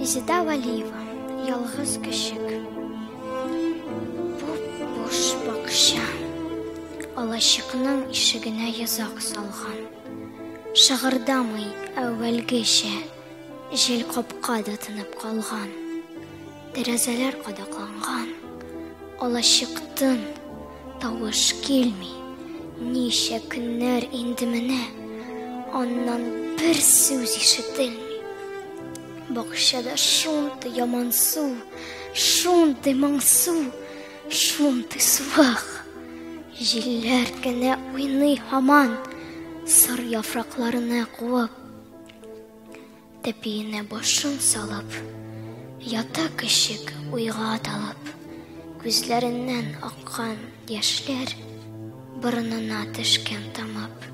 Резеда Валиева, ялгыз кешек. Буш бакча, алачыкның ишегенә язак салган. Шыгырдамый әүвәлгечә, җил капка да тынып калган. Тәрәзәләр кадакланган, алачыктан тавыш килми. Ничә көннәр инде менә, аннан бер сүз ишетелми. Бакчада шунты яман су, шунты моңсу, шунты суык. Җилләр генә уйный һаман, сар яфракларына куып. Тәпиенә башын салып, ята кешек уйга талып. Күзләреннән аккан яшьләр борынына төшкән тамып.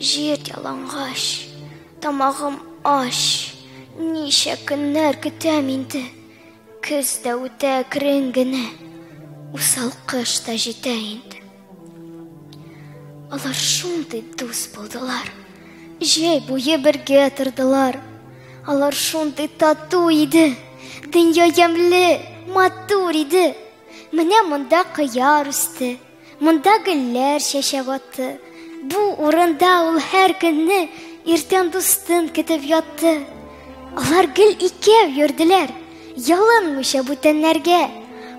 Җир ялангач, тамагым аш. Ничә көннәр көтәм инде, көз дә үтә әкрен генә, усал кыш та җитә инде. Алар шундый дус булдылар, җәй буе бергә тордылар. Алар шундый тату иде, дөнья ямьле, матур иде. Менә монда кыяр үсте, монда гөлләр чәчәк атты. Бу урында ул һәр көнне иртән дустын көтеп ятты. Алар гел икәү йөрделәр, ялынмыйча бүтәннәргә.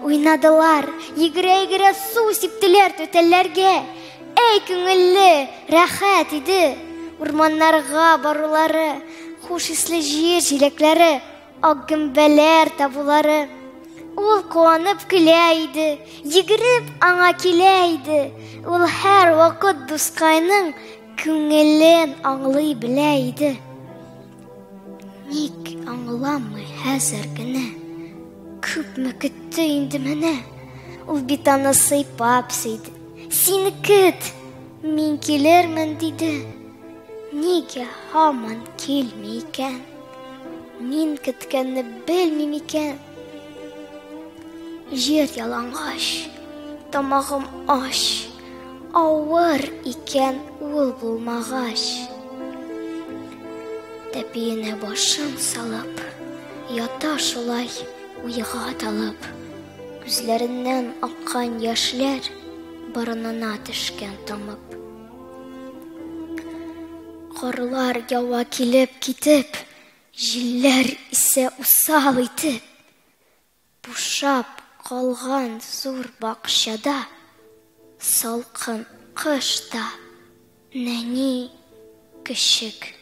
Уйнадылар, йөгерә-йөгерә су сиптеләр түтәлләргә. Әй күңелле, рәхәт иде. Урманнарга барулары, хуш исле җир җиләкләре, ак гөмбәләр табулары. Ул куанып көлә иде, йөгереп аңа килә иде. Ул һәр вакыт дускайның күңелен аңлый белә иде. Ник аңламый хәзер генә, күпме көтте инде менә. Ул бит аны сыйпап сөйде. Син көт, мин килермен диде. Нигә һаман килми икән? Мин көткәнне белмим икән. Җир ялангач, тамагым аш, авыр икән ул булмагач. Тәпиенә башын салып, ята шулай уйга талып. Күзләреннән аккан яшьләр борынына төшкән тамып. Карлар ява килеп китеп, җилләр исә усал итеп. Бушап калган зур бакчада, салкын кышта нәни кешек